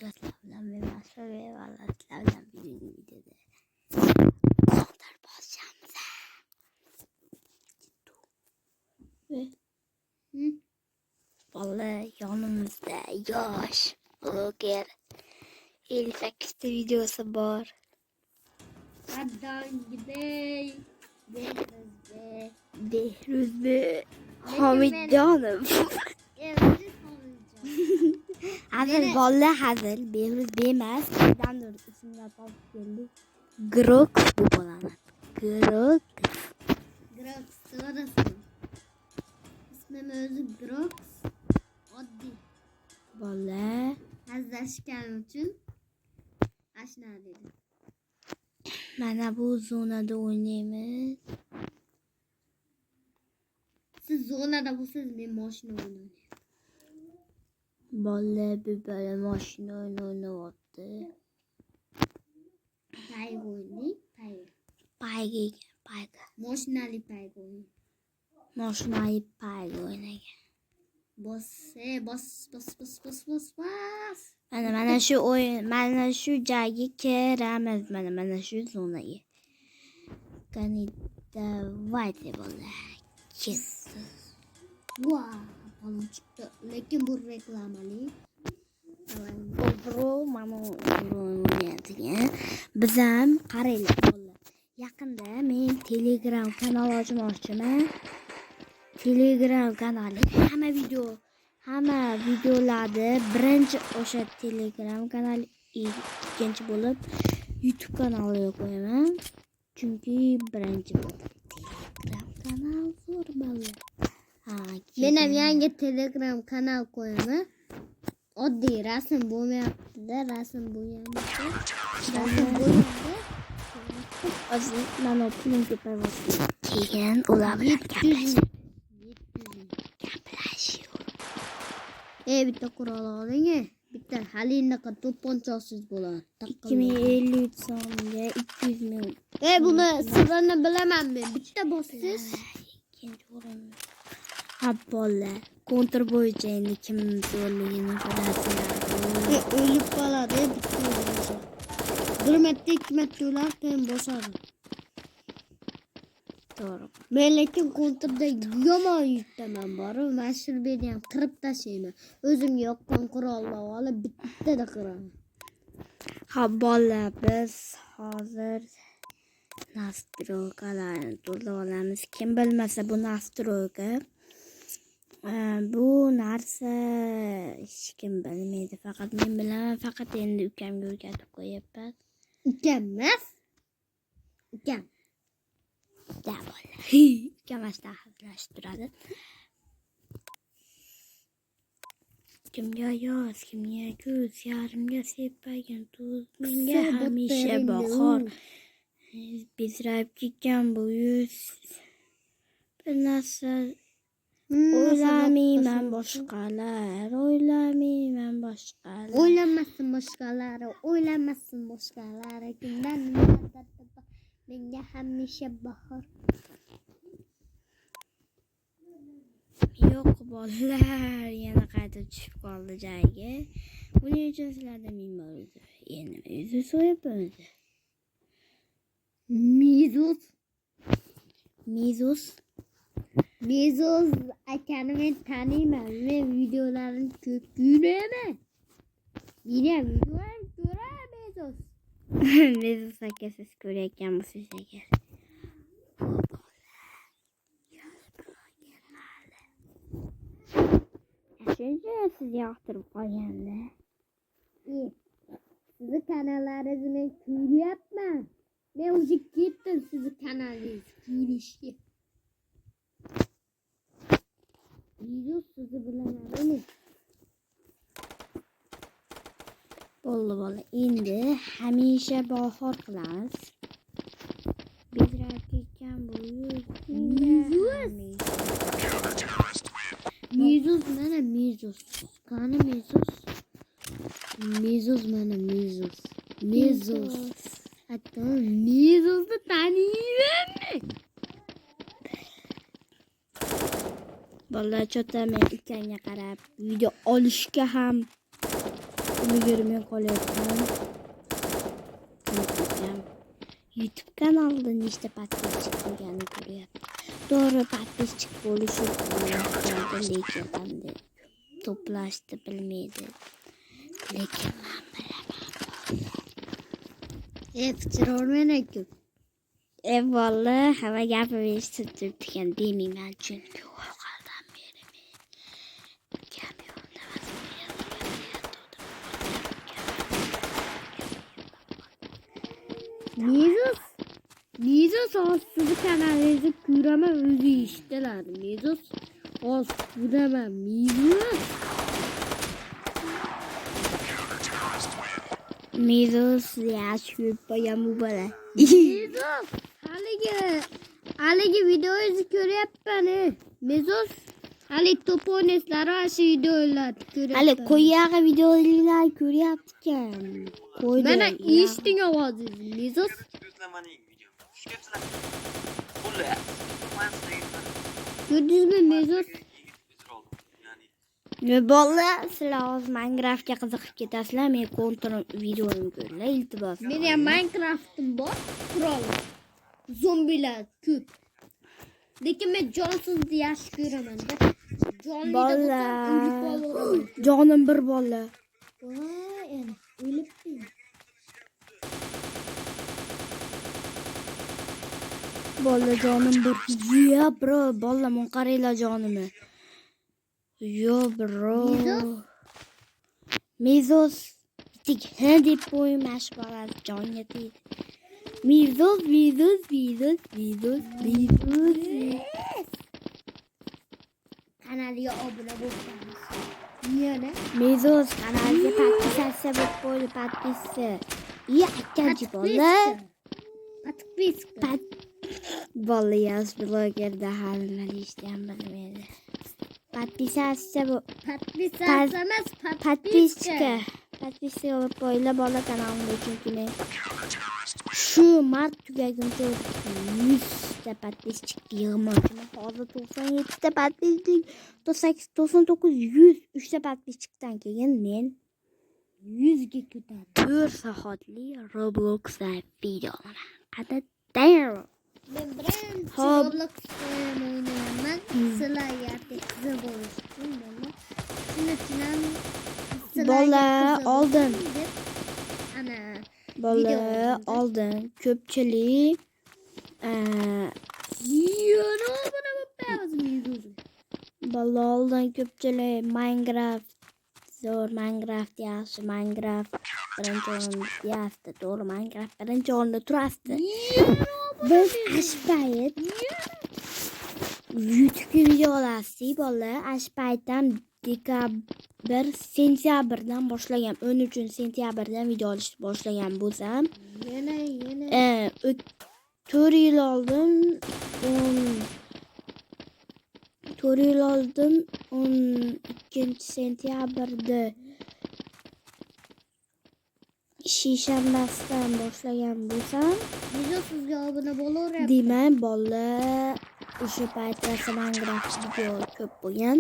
Sizlardan ve başka bir vallahilerden birinci videoda kontra basacağımız ve vallahi yanımızda yaş blogger Elif Akiste videosu var. Addan gidey. Behruz ve Hamidcanım. Hazır vallahi hazır. Behruz demez. Neden dur isimle tapıp geldi. Grox bu balana. Grox. Grox sonrası. İsmim özü Grox. Oddi. Vallahi. Hazırlaşken için aşina dedim. Mana bu zonada oynayamiz. Siz zonada bo'lsangiz men mashina o'ynayman. Vallahi bir böyle mashina o'ynayapti. Payga o'ynaylik, payga. Payga. Mashinali payga o'ynaylik. Mashinali payga o'ynagan. Bos. Mana şu joyga kiramiz. Mana şu zonaga. Qani davayte vallahi. Kes. Wow, balon çıktı. Lekin bu reklamali. Bro, mana oynayadigan. Biz ham qaraylik vallahi. Yaqinda men Telegram kanal ochmoqchiman. Telegram kanali hamma videolarda birinchi o'sha Telegram kanali ikkinchi bo'lib YouTube kanaliga qo'yaman. Chunki birinchi bo'lib Telegram kanal zo'r bo'ladi. Men ham yangi Telegram kanal qo'yaman. Oddiy rasm bo'lmayapti-da, rasm bo'lyapti. Hozir mana pulim ko'payapti. Keyin ular bilan gaplashamiz. Bitta qurol oling. Bitta halinaqa to'pponchasiz bo'ladi. 2053 so'mga 200 ming. Buni sirrini bilaman men. Bitta bossiz. Ikkinchi o'rin. Bola. Kontr bo'yicha endi kim zo'rligini bilasizlar. O'lib qoladi bitta o'lsa. 1 marta 2 marta ular keyin bosadi. To'g'ri. Men lekin kontrda yomon yutaman borib, mashhurni ham qirib tashlayman. O'zimga yoqqan qurolni olib bittada qiraman. Bola biz hozir nastroykalarni to'ldirib olamiz. Kim bilmasa bu nastroyka. Bu narsa hech kim bilmaydi. Faqat men bilaman. Faqat endi ukamga o'rgatib qo'yapman. Ukam emas. Ukam. Da bola. Ukam asta hazillashib turadi. Kimga yoz, kimga ko'z, yarimga sepmagan tuz, menga hamisha bahor. Bezrayib ketgan bu yuz. Bir narsa o'ylamayman boshqalar. O'ylamasin boshqalar. Kimdan menga hamisha bahor. Yo'q bolalar, yana qaytib tushib qoldi joyiga. Buning uchun sizlarda ming uzr. Yana uzr so'rayapmiz. Bezos akani men taniyman. Men videolarini ko'p ko'raman. Men videolarini ko'raman Bezos. Bezos aka siz ko'rayotganmisiz agar? Shuncha siz yoqtirib qolganda. Sizni kanallaringizni men ko'ryapman. Men o'zi ketdim sizni kanalingizni ko'rishga. Bezos sizni bilaman. Bo'ldi. Endi hamisha bahor qilamiz. Bezrayib ketgan bu yuz. Bezos mana Bezos. Qani Bezos? Bezos mana Bezos. Hatto Bezosni taniymanmi? Bolalar chota men ukamga qarab video olishga ham 20 qolyapman. YouTube kanalida nechta podpисчик bo'lganini ko'ryapman. To'g'ri podpисчик bo'lishi kerak, lekin qanday to'plashni bilmaydi. Lekin men bilaman. Fikrormen-ku. Valla hamma gapimni eshitib turibdi ekan demayman, chunki orqadan beri men gap Mezos sizni kanalingizni ko'raman, o'zi eshitadi. Mezos ko'raman. Mezos yaxshi qo'ygan bu bola. Mezos haligi videoyingizni ko'ryapman. Mezos hali top o'ynasizlar va shu videolarni ko'ryapman. Hali qo'yag'i videolar ko'ryapti ekan. Mana eshiting ovozingizni. Mezos ko'rdingizmi Mezos? Bola, sizlar hozir Minecraftga qiziqib ketasizlar, men kontrol videolarni ko'ringlar, iltimos. Meni ham Minecraft'im bor, qurol. Zombilar ko'p. Lekin men jonsizni yaxshi ko'raman-da. Jonli Bola, o'lib qolaman. jonim bir bola. Voy, endi o'libdi. Bola jonim bir. Ya bro, bola men qaranglar jonimni. Yo bro. Mezos tik deb qo'ymash bola jonga tegdi. Mezos. Kanaliga obuna bo'lsangiz. Yana Mezos kanaliga podpisatsiya bo'lib qo'ydi, podpisa. Ya akkanchi bola. подписка. Bola yosh blogerda hali nima deyishni bilmaydi. Podpisatsiya bu Подписаться emas, podpiska. Podpiska bo'lib qo'yinglar bola kanalimga, chunki men shu mart tugaguncha 100 ta podpischik yig'moqchiman. Hozir 97 ta podpischik, 99, 100, 3 ta podpischikdan keyin men 100 ga ko'tardim. 4 soatli Roblox videolar. Qadar Men birinchi Hop. Roblox o'ynayaman. Sizlarga qiziq bo'lish uchun bola. Shuning uchun ham bola oldin. Ana Bola oldin ko'pchilik yana buna bo'lmaymiz. bola oldin ko'pchilik Minecraft zo'r, Minecraft yaxshi, Minecraft birinchi o'rinda yaxshi, to'g'ri Minecraft birinchi o'rinda turasdi. Biz ashpayt YouTube videolasdik bola, ashpaytdan sentyabrdan boshlagan, 13 sentyabrdan video olishni boshlagan bo'lsam, Yana 4 yil oldin 12 sentyabrda shishanbasidan boshlagan bo'lsam, sizga obuna bo'laveradi. demak bola o'sha paytda Minecraft video ko'p bo'lgan.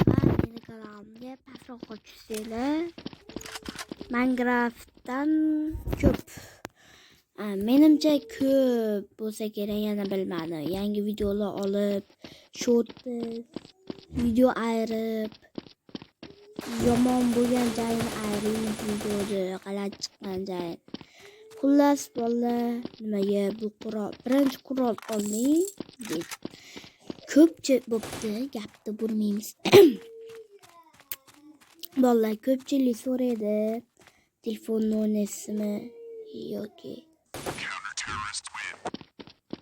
Va meni kanalimga pastroqqa tushsanglar, Minecraftdan ko'p. Menimcha ko'p bo'lsa kerak, yana bilmadim. Yangi videolar olib, short video ayirib, yomon bo'lgan joyini ayirib, videoda g'alati chiqqan joy. Xullas bola, nimaga bu qurol, birinchi qurol oling deb. Ko'pchi bo'pti, gapni burmaymiz. Bola ko'pchilik so'raydi, telefonni o'ynaysizmi yoki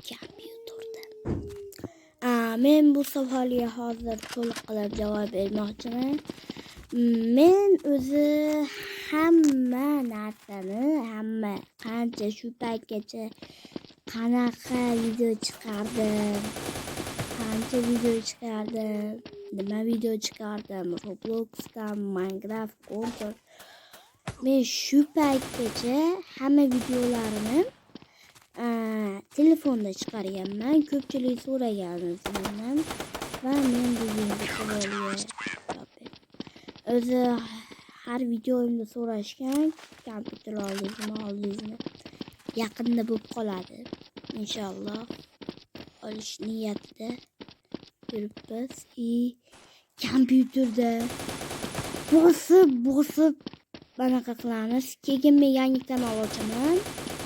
kompyuterda. Men bu savolga hozir to'liq qilib javob bermoqchiman. Men o'zi hamma narsani, qancha shu paytgacha qanaqa video chiqardim, nima video chiqardim, Robloxdan, Minecraft, Conquer. Men shu paytgacha hamma videolarimni telefonda chiqarganman. Ko'pchilik so'ragani mendan va men bugungi savolga javob berdim. O'zi har videoimda so'rashgan kompyuter oldingizmi? Yaqinda bo'lib qoladi. Inshaalloh olish niyatida yuribmiz. Kompyuterda bosib bunaqa qilamiz. Keyin men yangi kanal ochaman.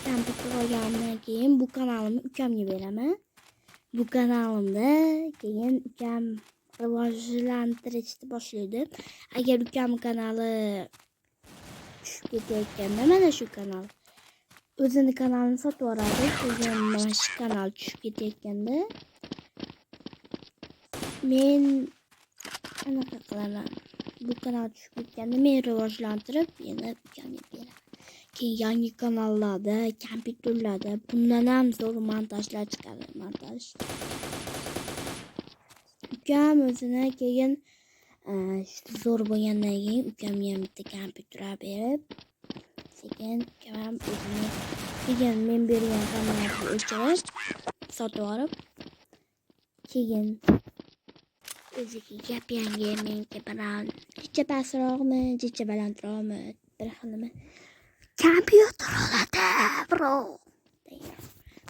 Kompyuter olganimdan keyin bu kanalimni ukamga beraman. Bu kanalimda keyin ukam rivojlantirishni boshlaydi. Agar ukam kanali tushib ketayotganda mana shu kanal o'zini kanalini sotib yuboradi. Keyin mana shu kanal tushib ketayotganda men anaqa qilaman. Bu kanal tushib ketganda men rivojlantirib yana ukamga beraman. Keyin yangi kanallarda, kompyuterlarda bundan ham zo'r montajlar chiqadi. Ukam o'zini keyin zo'r bo'lgandan keyin ukamga ham bitta kompyuter berib, sekin ukam ham o'zini keyin men bergan kanalni o'chirib, sotib olib, keyin o'ziga gap yangi menga bilan jicha pastroqmi, jicha balandroqmi, bir xilmi kompyuter oladi, bro.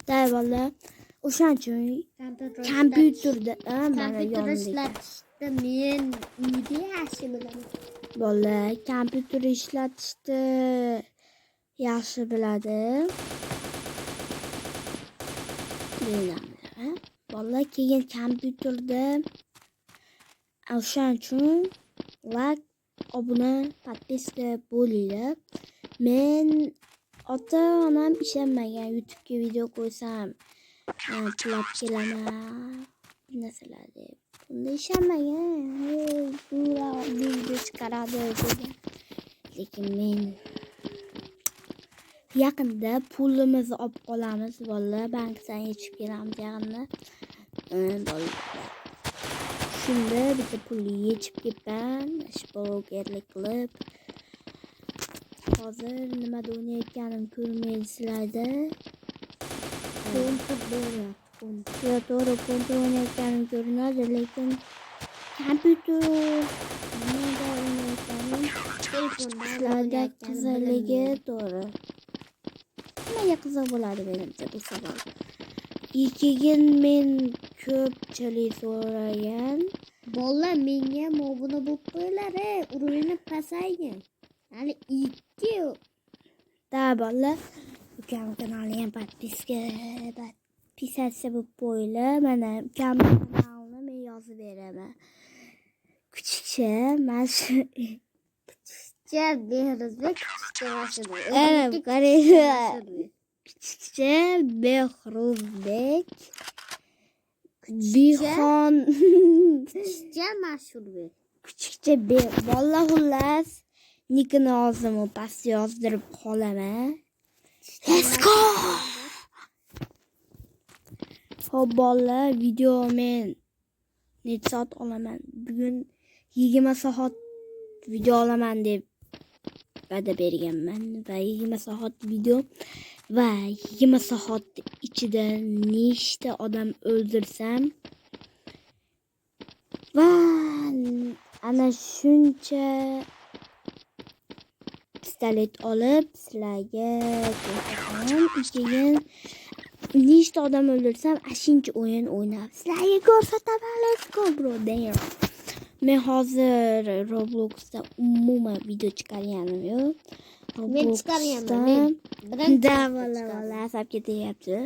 Davalla o'shaning uchun kompyuterda kompyuter ishlatishda men uyda yaxshi bilaman. Bola kompyuter ishlatishni yaxshi biladi. Bola keyin kompyuterda o'shaning uchun like, obuna, podpiska bo'linglar. Men ota-onam ishonmagan, YouTube'ga video qo'ysam pulab kelaman, bu narsalar deb. Bunda ishonmagan, bu video chiqaradi degan. Lekin men yaqinda pulimizni olib qolamiz, bolalar, bankdan yechib kelamiz yaqinda. Shunda bitta pulni yechib kelgan, blogerlik qilib. Hozir nimada o'ynayotganim ko'rmaysizlarda. To'g'ri, kontra o'ynayotganim ko'rinadi, lekin kompyuter nimada o'ynayotganim telefonda qiziligi to'g'ri. Nimaga qiziq bo'ladi menimcha bu savol. Keyin men ko'pchilik so'ragan. Bolalar menga ham obuna bo'lib qo'yinglar, urinib pasaygan. Hali 2 Da bolalar, ukam kanaliga ham podpisatsiya bo'lib qo'yinglar. Mana ukam kanalini men yozib beraman. Kuchukcha, mana shu kuchukcha Behruzbek, kuchukcha Rashidov. Kuchukcha Behruzbek, Bixon, kuchukcha Mashurbek. Kuchukcha bolalar xullas nikini o'zim past yozdirib qolaman. Let's go! Xo'p bolalar, video men necha soat olaman? Bugun 20 soat video olaman deb va'da berganman va 20 soat video va 20 soat ichida nechta odam o'ldirsam va ana shuncha pistolet olib sizlarga ko'rsataman. Keyin nechta odam o'ldirsam ashuncha o'yin o'ynab sizlarga ko'rsataman. Let's go bro. Damn. Men hozir Robloxda umuman video chiqarganim yo'q. Men chiqarganman. Da valla asab ketyapti.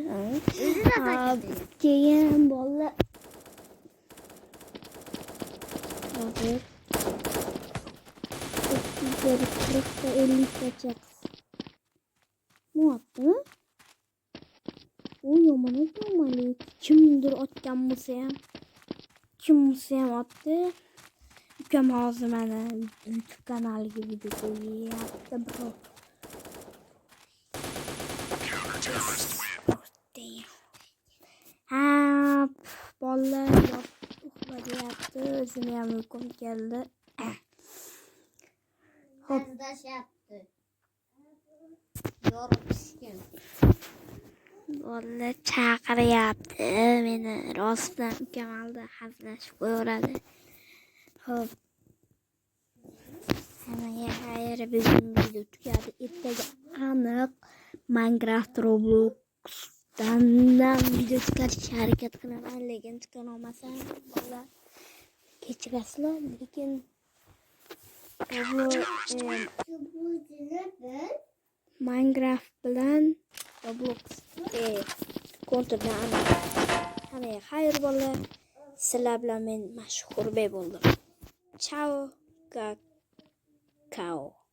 Keyin bolalar hozir 50 Muhabbim. O yomon olmali. Kimdir otgan bo'lsa ham otdi. Ukam hozir mana YouTube kanaliga video qo'yyapti, bro. Bolalar uxlayapti. O'zim ham uyqum keldi. Hazırlaşyaptı. Yorulmuşken. Bolalar chaqiryapti meni. Rostdan ukamalda hazillashib qo'yaveradi. Xo'p. Hammaga xayr, bugun video tugadi. Ertaga aniq Minecraft Robloxdan video chiqarishga harakat qilaman, lekin chiqara olmasam, bolalar kechirasizlar, lekin Minecraft bilan Roblox kontrdan aniq. Hammaga xayr bolalar. Sizlar bilan men mashhur bo'ldim. Ciao, kakao.